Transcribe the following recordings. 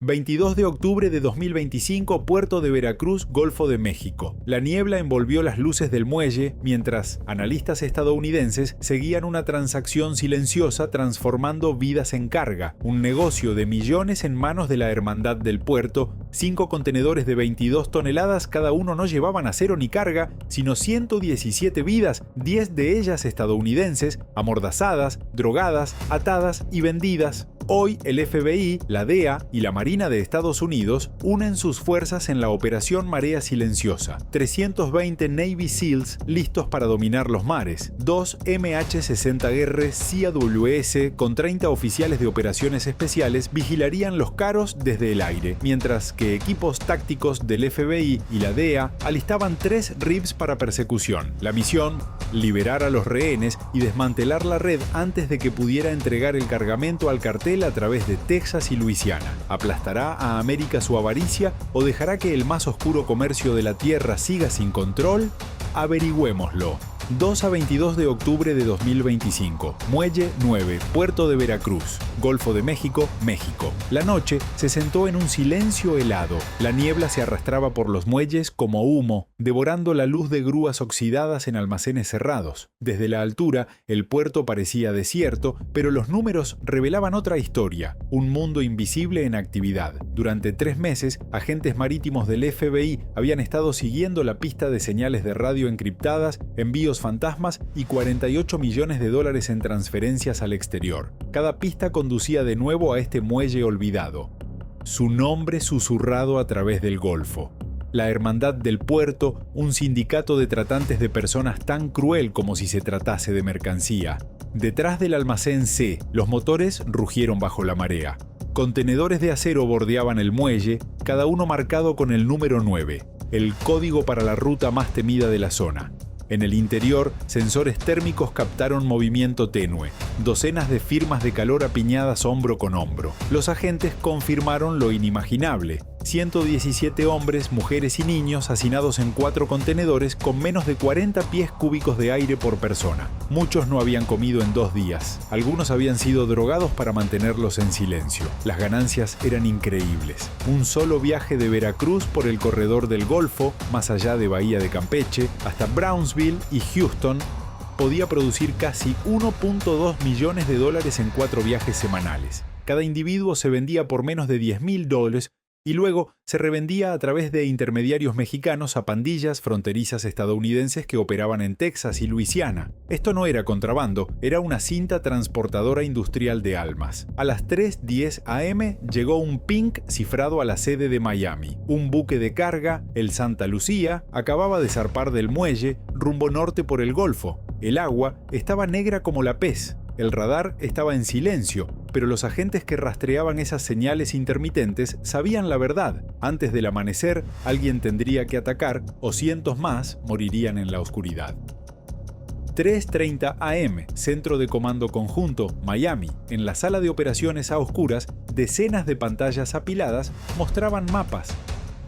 22 de octubre de 2025, Puerto de Veracruz, Golfo de México. La niebla envolvió las luces del muelle mientras analistas estadounidenses seguían una transacción silenciosa transformando vidas en carga, un negocio de millones en manos de la Hermandad del Puerto. 5 contenedores de 22 toneladas cada uno no llevaban acero ni carga, sino 117 vidas, 10 de ellas estadounidenses, amordazadas, drogadas, atadas y vendidas. Hoy el FBI, la DEA y la Marina de Estados Unidos unen sus fuerzas en la Operación Marea Silenciosa. 320 Navy SEALs listos para dominar los mares. 2 MH-60R CAWS con 30 oficiales de operaciones especiales vigilarían los caros desde el aire, mientras que equipos tácticos del FBI y la DEA alistaban 3 RIBs para persecución. La misión: liberar a los rehenes y desmantelar la red antes de que pudiera entregar el cargamento al cartel a través de Texas y Luisiana. ¿Aplastará a América su avaricia o dejará que el más oscuro comercio de la Tierra siga sin control? Averigüémoslo. 2 a 22 de octubre de 2025. Muelle 9, Puerto de Veracruz, Golfo de México, México. La noche se sentó en un silencio helado. La niebla se arrastraba por los muelles como humo, devorando la luz de grúas oxidadas en almacenes cerrados. Desde la altura, el puerto parecía desierto, pero los números revelaban otra historia, un mundo invisible en actividad. Durante 3 meses, agentes marítimos del FBI habían estado siguiendo la pista de señales de radio encriptadas, envíos fantasmas y $48 millones en transferencias al exterior. Cada pista conducía de nuevo a este muelle olvidado. Su nombre susurrado a través del Golfo. La Hermandad del Puerto, un sindicato de tratantes de personas tan cruel como si se tratase de mercancía. Detrás del almacén C, los motores rugieron bajo la marea. Contenedores de acero bordeaban el muelle, cada uno marcado con el número 9, el código para la ruta más temida de la zona. En el interior, sensores térmicos captaron movimiento tenue, docenas de firmas de calor apiñadas hombro con hombro. Los agentes confirmaron lo inimaginable: 117 hombres, mujeres y niños hacinados en 4 contenedores con menos de 40 pies cúbicos de aire por persona. Muchos no habían comido en 2 días. Algunos habían sido drogados para mantenerlos en silencio. Las ganancias eran increíbles. Un solo viaje de Veracruz por el corredor del Golfo, más allá de Bahía de Campeche, hasta Brownsville y Houston, podía producir casi $1.2 millones en 4 viajes semanales. Cada individuo se vendía por menos de $10.000 y luego se revendía a través de intermediarios mexicanos a pandillas fronterizas estadounidenses que operaban en Texas y Luisiana. Esto no era contrabando, era una cinta transportadora industrial de almas. A las 3:10 am llegó un ping cifrado a la sede de Miami. Un buque de carga, el Santa Lucía, acababa de zarpar del muelle rumbo norte por el Golfo. El agua estaba negra como la pez. El radar estaba en silencio, pero los agentes que rastreaban esas señales intermitentes sabían la verdad. Antes del amanecer, alguien tendría que atacar o cientos más morirían en la oscuridad. 3:30 am, Centro de Comando Conjunto, Miami. En la sala de operaciones a oscuras, decenas de pantallas apiladas mostraban mapas.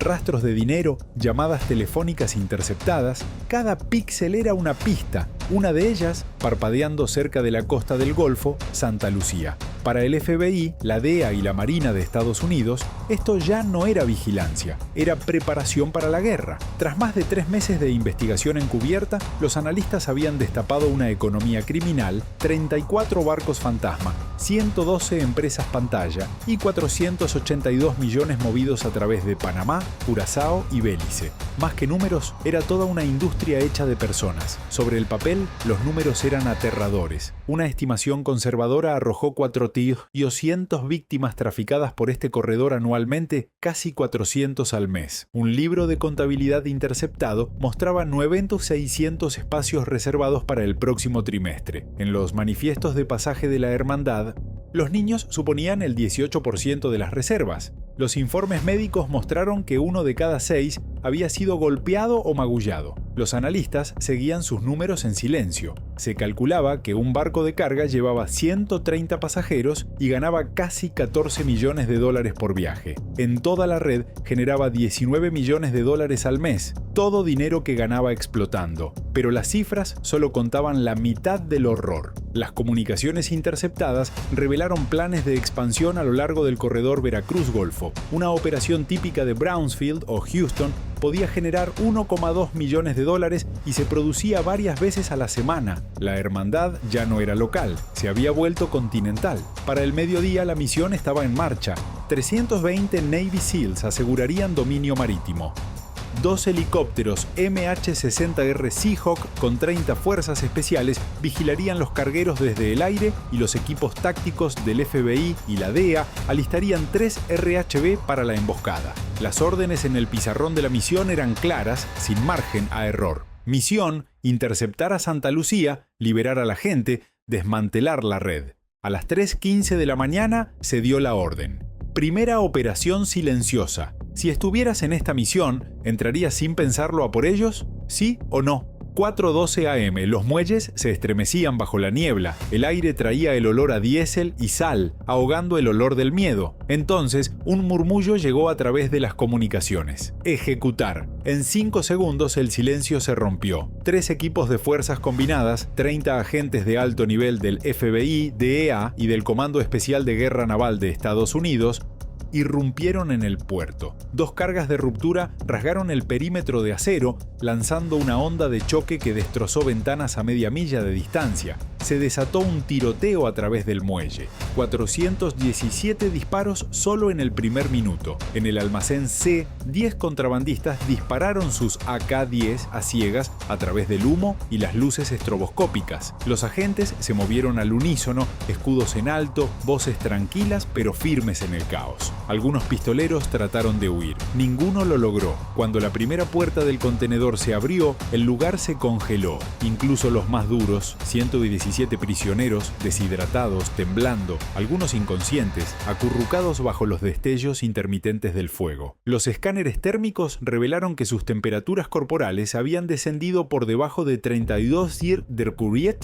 Rastros de dinero, llamadas telefónicas interceptadas, cada píxel era una pista, una de ellas parpadeando cerca de la costa del Golfo, Santa Lucía. Para el FBI, la DEA y la Marina de Estados Unidos, esto ya no era vigilancia, era preparación para la guerra. Tras más de 3 meses de investigación encubierta, los analistas habían destapado una economía criminal, 34 barcos fantasma, 112 empresas pantalla y 482 millones movidos a través de Panamá, Curazao y Belice. Más que números, era toda una industria hecha de personas. Sobre el papel, los números eran aterradores. Una estimación conservadora arrojó 400 víctimas traficadas por este corredor anualmente, casi 400 al mes. Un libro de contabilidad interceptado mostraba 9.600 espacios reservados para el próximo trimestre. En los manifiestos de pasaje de la Hermandad, los niños suponían el 18% de las reservas. Los informes médicos mostraron que 1 de cada 6 había sido golpeado o magullado. los analistas seguían sus números en silencio. Se calculaba que un barco de carga llevaba 130 pasajeros y ganaba casi 14 millones de dólares por viaje. En toda la red generaba 19 millones de dólares al mes, todo dinero que ganaba explotando. Pero las cifras solo contaban la mitad del horror. Las comunicaciones interceptadas revelaron planes de expansión a lo largo del corredor Veracruz-Golfo. Una operación típica de Brownsfield o Houston podía generar 1,2 millones de dólares y se producía varias veces a la semana. La hermandad ya no era local, se había vuelto continental. Para el mediodía la misión estaba en marcha. 320 Navy SEALs asegurarían dominio marítimo. 2 helicópteros MH-60R Seahawk con 30 fuerzas especiales vigilarían los cargueros desde el aire y los equipos tácticos del FBI y la DEA alistarían 3 RHB para la emboscada. Las órdenes en el pizarrón de la misión eran claras, sin margen a error. Misión: interceptar a Santa Lucía, liberar a la gente, desmantelar la red. A las 3:15 de la mañana se dio la orden. Primera operación silenciosa. Si estuvieras en esta misión, ¿entrarías sin pensarlo a por ellos? ¿Sí o no? 4:12 AM, los muelles se estremecían bajo la niebla, el aire traía el olor a diésel y sal, ahogando el olor del miedo. Entonces, un murmullo llegó a través de las comunicaciones. Ejecutar. En 5 segundos el silencio se rompió. 3 equipos de fuerzas combinadas, 30 agentes de alto nivel del FBI, DEA y del Comando Especial de Guerra Naval de Estados Unidos, irrumpieron en el puerto. 2 cargas de ruptura rasgaron el perímetro de acero, lanzando una onda de choque que destrozó ventanas a media milla de distancia. Se desató un tiroteo a través del muelle. 417 disparos solo en el primer minuto. En el almacén C, 10 contrabandistas dispararon sus AK-10 a ciegas a través del humo y las luces estroboscópicas. Los agentes se movieron al unísono, escudos en alto, voces tranquilas pero firmes en el caos. Algunos pistoleros trataron de huir. Ninguno lo logró. Cuando la primera puerta del contenedor se abrió, el lugar se congeló. Incluso los más duros, 117 prisioneros, deshidratados, temblando, algunos inconscientes, acurrucados bajo los destellos intermitentes del fuego. Los escáneres térmicos revelaron que sus temperaturas corporales habían descendido por debajo de 32 de Curie,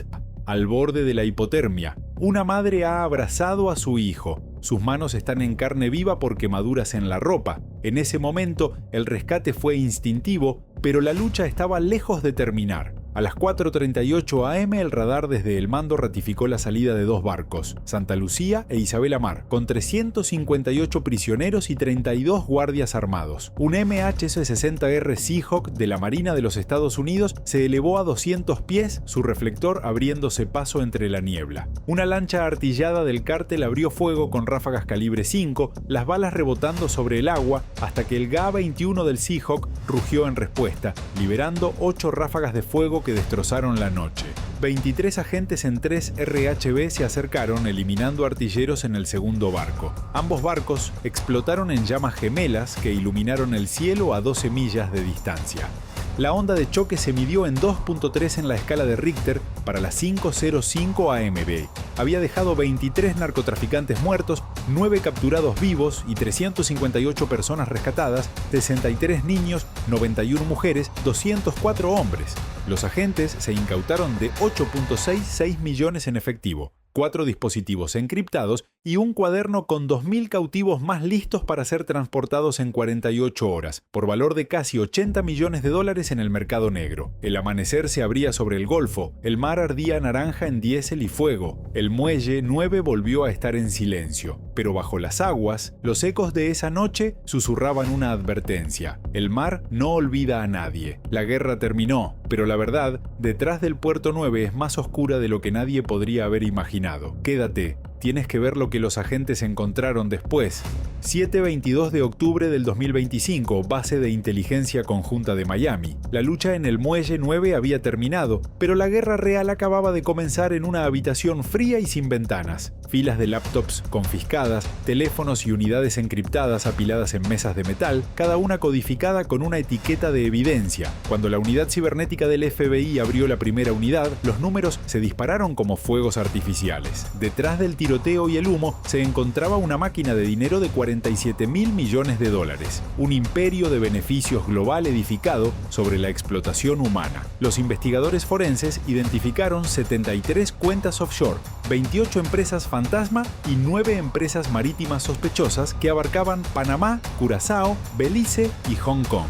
al borde de la hipotermia. Una madre ha abrazado a su hijo. Sus manos están en carne viva por quemaduras en la ropa. En ese momento, el rescate fue instintivo, pero la lucha estaba lejos de terminar. A las 4:38 AM el radar desde el mando ratificó la salida de 2 barcos, Santa Lucía e Isabela Mar, con 358 prisioneros y 32 guardias armados. Un MH-60R Seahawk de la Marina de los Estados Unidos se elevó a 200 pies, su reflector abriéndose paso entre la niebla. Una lancha artillada del cártel abrió fuego con ráfagas calibre 5, las balas rebotando sobre el agua hasta que el GA-21 del Seahawk rugió en respuesta, liberando 8 ráfagas de fuego que destrozaron la noche. 23 agentes en 3 RHB se acercaron, eliminando artilleros en el segundo barco. Ambos barcos explotaron en llamas gemelas que iluminaron el cielo a 12 millas de distancia. La onda de choque se midió en 2.3 en la escala de Richter para las 5:05 AM. Había dejado 23 narcotraficantes muertos, 9 capturados vivos y 358 personas rescatadas, 63 niños, 91 mujeres, 204 hombres. Los agentes se incautaron de 8.66 millones en efectivo, 4 dispositivos encriptados y un cuaderno con 2.000 cautivos más listos para ser transportados en 48 horas, por valor de casi 80 millones de dólares en el mercado negro. El amanecer se abría sobre el Golfo, el mar ardía naranja en diésel y fuego, el muelle 9 volvió a estar en silencio, pero bajo las aguas, los ecos de esa noche susurraban una advertencia: el mar no olvida a nadie. La guerra terminó, pero la verdad, detrás del puerto 9 es más oscura de lo que nadie podría haber imaginado. Quédate. Tienes que ver lo que los agentes encontraron después. 7-22 de octubre del 2025, base de inteligencia conjunta de Miami. La lucha en el muelle 9 había terminado, pero la guerra real acababa de comenzar en una habitación fría y sin ventanas. Filas de laptops confiscadas, teléfonos y unidades encriptadas apiladas en mesas de metal, cada una codificada con una etiqueta de evidencia. Cuando la unidad cibernética del FBI abrió la primera unidad, los números se dispararon como fuegos artificiales. Detrás del tiroteo y el humo se encontraba una máquina de dinero de 40 47.000 millones de dólares, un imperio de beneficios global edificado sobre la explotación humana. Los investigadores forenses identificaron 73 cuentas offshore, 28 empresas fantasma y 9 empresas marítimas sospechosas que abarcaban Panamá, Curazao, Belice y Hong Kong.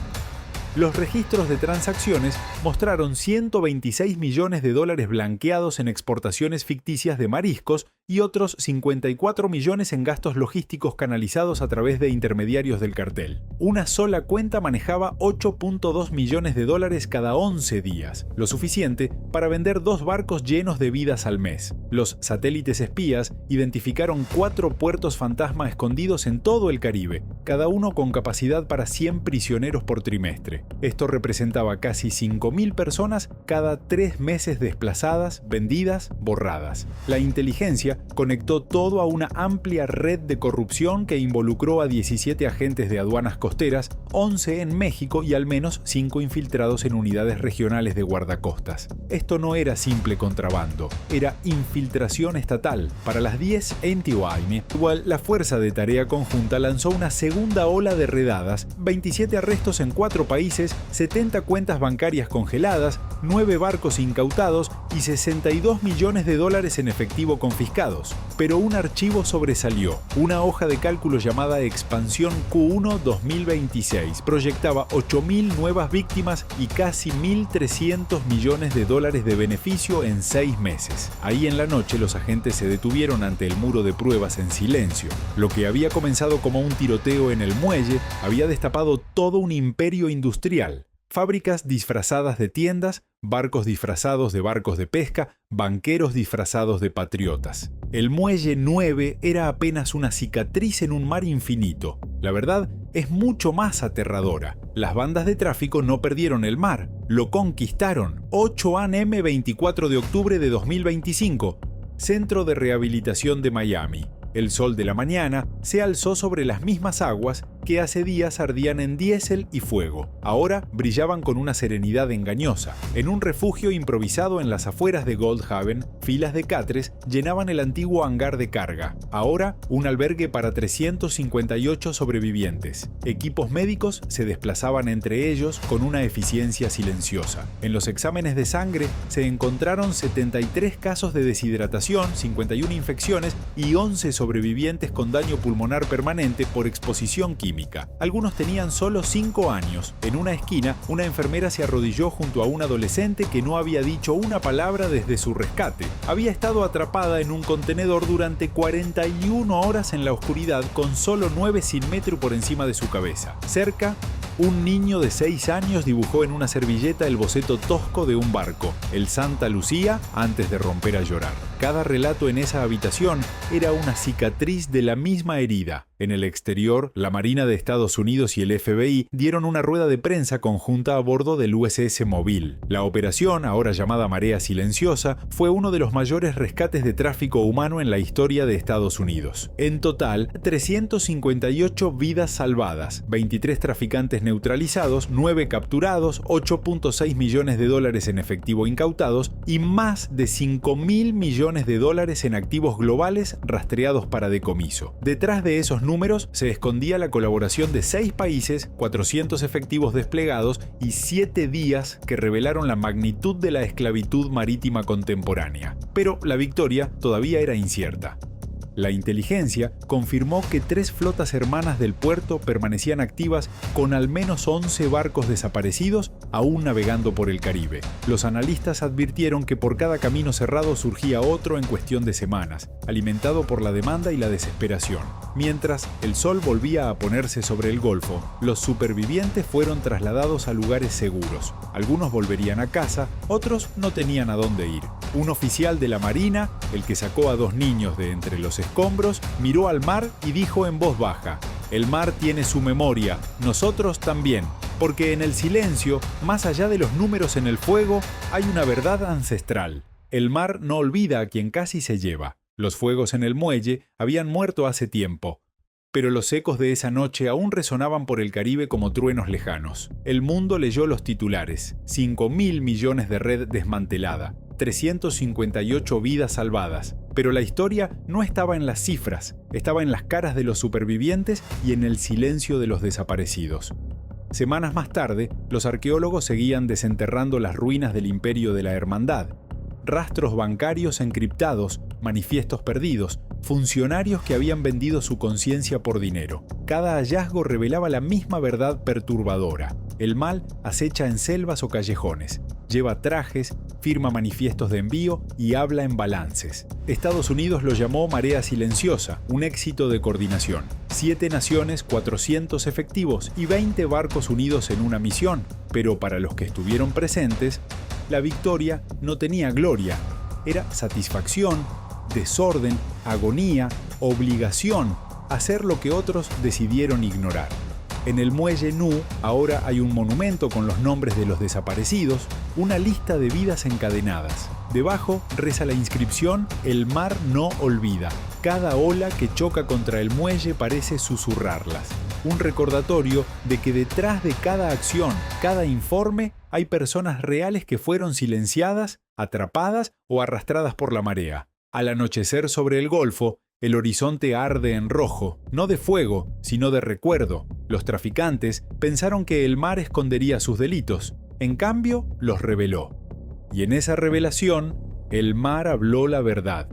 Los registros de transacciones mostraron 126 millones de dólares blanqueados en exportaciones ficticias de mariscos y otros 54 millones en gastos logísticos canalizados a través de intermediarios del cartel. Una sola cuenta manejaba 8.2 millones de dólares cada 11 días, lo suficiente para vender 2 barcos llenos de vidas al mes. Los satélites espías identificaron 4 puertos fantasma escondidos en todo el Caribe, cada uno con capacidad para 100 prisioneros por trimestre. Esto representaba casi 5.000 personas cada 3 meses desplazadas, vendidas, borradas. La inteligencia conectó todo a una amplia red de corrupción que involucró a 17 agentes de aduanas costeras, 11 en México y al menos 5 infiltrados en unidades regionales de guardacostas. Esto no era simple contrabando, era infiltración estatal. Para las 10 NTOIM, igual la Fuerza de Tarea Conjunta lanzó una segunda ola de redadas, 27 arrestos en 4 países, 70 cuentas bancarias congeladas, 9 barcos incautados y 62 millones de dólares en efectivo confiscados. Pero un archivo sobresalió. Una hoja de cálculo llamada Expansión Q1 2026 proyectaba 8.000 nuevas víctimas y casi 1.300 millones de dólares de beneficio en 6 meses. Ahí en la noche los agentes se detuvieron ante el muro de pruebas en silencio. Lo que había comenzado como un tiroteo en el muelle había destapado todo un imperio industrial. Fábricas disfrazadas de tiendas, barcos disfrazados de barcos de pesca, banqueros disfrazados de patriotas. El muelle 9 era apenas una cicatriz en un mar infinito. La verdad es mucho más aterradora. Las bandas de tráfico no perdieron el mar, lo conquistaron. 8 AM 24 de octubre de 2025, Centro de Rehabilitación de Miami. El sol de la mañana se alzó sobre las mismas aguas que hace días ardían en diésel y fuego. Ahora brillaban con una serenidad engañosa. En un refugio improvisado en las afueras de Goldhaven, filas de catres llenaban el antiguo hangar de carga. Ahora, un albergue para 358 sobrevivientes. Equipos médicos se desplazaban entre ellos con una eficiencia silenciosa. En los exámenes de sangre se encontraron 73 casos de deshidratación, 51 infecciones y 11 sobrevivientes con daño pulmonar permanente por exposición química. Algunos tenían solo 5 años. En una esquina, una enfermera se arrodilló junto a un adolescente que no había dicho una palabra desde su rescate. Había estado atrapada en un contenedor durante 41 horas en la oscuridad con solo 9 sin metro por encima de su cabeza. Cerca, un niño de 6 años dibujó en una servilleta el boceto tosco de un barco, el Santa Lucía, antes de romper a llorar. Cada relato en esa habitación era una cicatriz de la misma herida. En el exterior, la Marina de Estados Unidos y el FBI dieron una rueda de prensa conjunta a bordo del USS Mobile. La operación, ahora llamada Marea Silenciosa, fue uno de los mayores rescates de tráfico humano en la historia de Estados Unidos. En total, 358 vidas salvadas, 23 traficantes neutralizados, 9 capturados, 8.6 millones de dólares en efectivo incautados y más de 5.000 millones de dólares en activos globales rastreados para decomiso. Detrás de esos números se escondía la colaboración de 6 países, 400 efectivos desplegados y 7 días que revelaron la magnitud de la esclavitud marítima contemporánea. Pero la victoria todavía era incierta. La inteligencia confirmó que 3 flotas hermanas del puerto permanecían activas con al menos 11 barcos desaparecidos aún navegando por el Caribe. Los analistas advirtieron que por cada camino cerrado surgía otro en cuestión de semanas, alimentado por la demanda y la desesperación. Mientras el sol volvía a ponerse sobre el Golfo, los supervivientes fueron trasladados a lugares seguros. Algunos volverían a casa, otros no tenían a dónde ir. Un oficial de la Marina, el que sacó a 2 niños de entre los escombros, miró al mar y dijo en voz baja: «El mar tiene su memoria, nosotros también, porque en el silencio, más allá de los números en el fuego, hay una verdad ancestral. El mar no olvida a quien casi se lleva». Los fuegos en el muelle habían muerto hace tiempo, pero los ecos de esa noche aún resonaban por el Caribe como truenos lejanos. El mundo leyó los titulares: 5.000 millones de red desmantelada, 358 vidas salvadas. Pero la historia no estaba en las cifras, estaba en las caras de los supervivientes y en el silencio de los desaparecidos. Semanas más tarde, los arqueólogos seguían desenterrando las ruinas del Imperio de la Hermandad. Rastros bancarios encriptados, manifiestos perdidos, funcionarios que habían vendido su conciencia por dinero. Cada hallazgo revelaba la misma verdad perturbadora. El mal acecha en selvas o callejones. Lleva trajes, firma manifiestos de envío y habla en balances. Estados Unidos lo llamó Marea Silenciosa, un éxito de coordinación. 7 naciones, 400 efectivos y 20 barcos unidos en una misión. Pero para los que estuvieron presentes, la victoria no tenía gloria. Era satisfacción, desorden, agonía, obligación, hacer lo que otros decidieron ignorar. En el muelle Nu ahora hay un monumento con los nombres de los desaparecidos, una lista de vidas encadenadas. Debajo reza la inscripción «El mar no olvida». Cada ola que choca contra el muelle parece susurrarlas. Un recordatorio de que detrás de cada acción, cada informe, hay personas reales que fueron silenciadas, atrapadas o arrastradas por la marea. Al anochecer sobre el Golfo, el horizonte arde en rojo, no de fuego, sino de recuerdo. Los traficantes pensaron que el mar escondería sus delitos, en cambio los reveló. Y en esa revelación, el mar habló la verdad.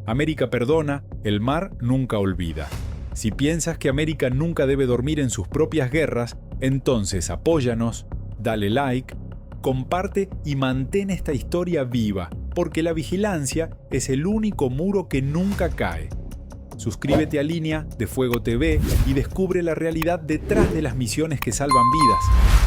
América perdona, el mar nunca olvida. Si piensas que América nunca debe dormir en sus propias guerras, entonces apóyanos, dale like, comparte y mantén esta historia viva, porque la vigilancia es el único muro que nunca cae. Suscríbete a Línea de Fuego TV y descubre la realidad detrás de las misiones que salvan vidas.